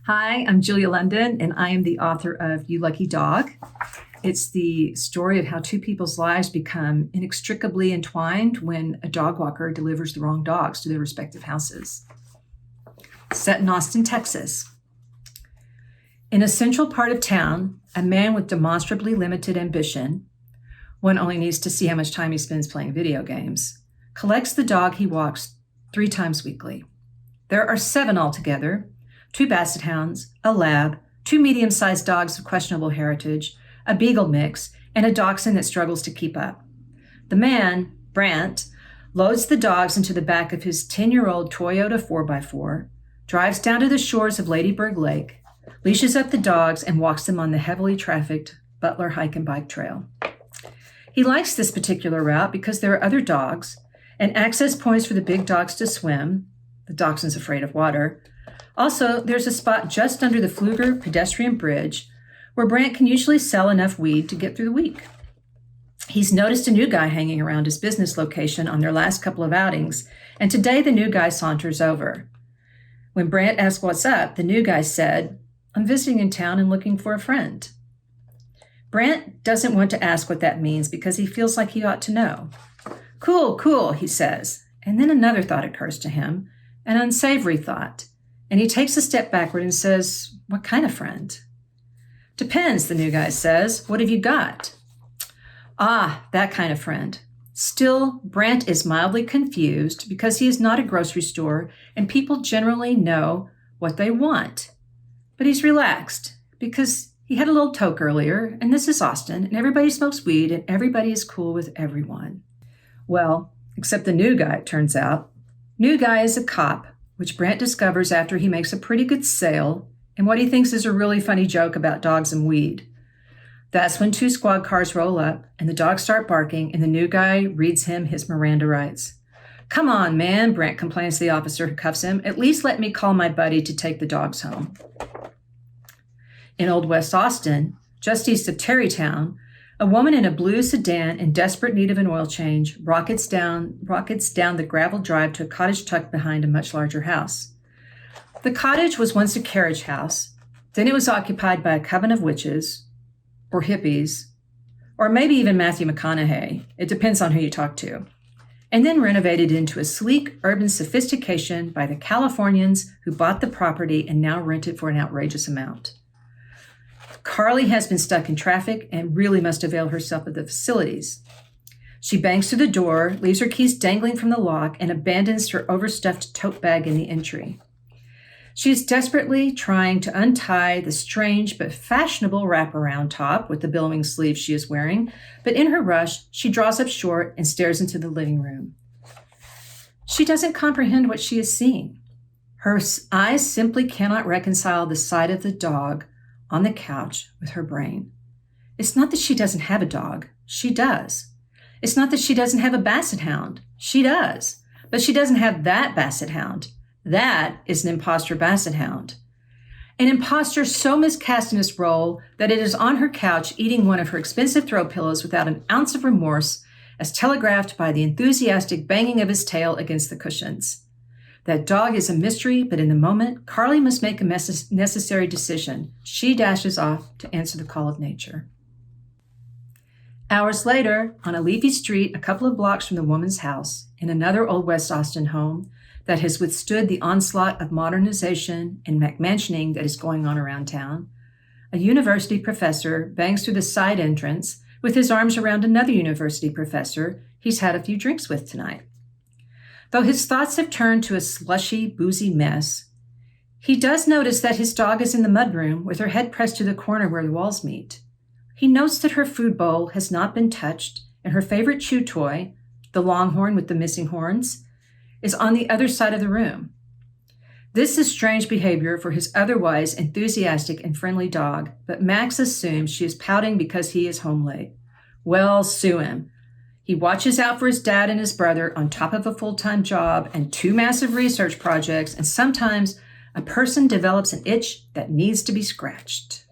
Hi, I'm Julia London, and I am the author of You Lucky Dog. It's the story of how two people's lives become inextricably entwined when a dog walker delivers the wrong dogs to their respective houses. Set in Austin, Texas. In a central part of town, a man with demonstrably limited ambition, one only needs to see how much time he spends playing video games, collects the dog he walks 3 times weekly. There are 7 altogether: 2 basset hounds, a lab, 2 medium-sized dogs of questionable heritage, a beagle mix, and a dachshund that struggles to keep up. The man, Brant, loads the dogs into the back of his 10-year-old Toyota 4x4, drives down to the shores of Ladyburg Lake, leashes up the dogs, and walks them on the heavily trafficked Butler hike and bike trail. He likes this particular route because there are other dogs and access points for the big dogs to swim. The dachshund's afraid of water. Also, there's a spot just under the Pfluger pedestrian bridge where Brant can usually sell enough weed to get through the week. He's noticed a new guy hanging around his business location on their last couple of outings, and today the new guy saunters over. When Brant asks what's up, the new guy said, "I'm visiting in town and looking for a friend." Brant doesn't want to ask what that means because he feels like he ought to know. Cool, he says, and then another thought occurs to him, an unsavory thought. And he takes a step backward and says, "What kind of friend?" "Depends," the new guy says. "What have you got?" "Ah, that kind of friend." Still, Brant is mildly confused because he is not a grocery store and people generally know what they want. But he's relaxed because he had a little toke earlier, and this is Austin, and everybody smokes weed and everybody is cool with everyone. Well, except the new guy, it turns out. New guy is a cop, which Brant discovers after he makes a pretty good sale and what he thinks is a really funny joke about dogs and weed. That's when 2 squad cars roll up and the dogs start barking and the new guy reads him his Miranda rights. "Come on, man," Brant complains to the officer who cuffs him. "At least let me call my buddy to take the dogs home." In Old West Austin, just east of Terrytown, a woman in a blue sedan in desperate need of an oil change rockets down the gravel drive to a cottage tucked behind a much larger house. The cottage was once a carriage house. Then it was occupied by a coven of witches, or hippies, or maybe even Matthew McConaughey. It depends on who you talk to. And then renovated into a sleek urban sophistication by the Californians who bought the property and now rent it for an outrageous amount. Carly has been stuck in traffic and really must avail herself of the facilities. She bangs through the door, leaves her keys dangling from the lock, and abandons her overstuffed tote bag in the entry. She is desperately trying to untie the strange but fashionable wraparound top with the billowing sleeves she is wearing, but in her rush, she draws up short and stares into the living room. She doesn't comprehend what she is seeing. Her eyes simply cannot reconcile the sight of the dog on the couch with her brain. It's not that she doesn't have a dog. She does. It's not that she doesn't have a basset hound. She does. But she doesn't have that basset hound. That is an imposter basset hound. An imposter so miscast in this role that it is on her couch eating one of her expensive throw pillows without an ounce of remorse, as telegraphed by the enthusiastic banging of his tail against the cushions. That dog is a mystery, but in the moment, Carly must make a necessary decision. She dashes off to answer the call of nature. Hours later, on a leafy street a couple of blocks from the woman's house, in another Old West Austin home that has withstood the onslaught of modernization and McMansioning that is going on around town, a university professor bangs through the side entrance with his arms around another university professor he's had a few drinks with tonight. Though his thoughts have turned to a slushy, boozy mess, he does notice that his dog is in the mudroom with her head pressed to the corner where the walls meet. He notes that her food bowl has not been touched and her favorite chew toy, the longhorn with the missing horns, is on the other side of the room. This is strange behavior for his otherwise enthusiastic and friendly dog, but Max assumes she is pouting because he is home late. Well, sue him. He watches out for his dad and his brother on top of a full-time job and 2 massive research projects, and sometimes a person develops an itch that needs to be scratched.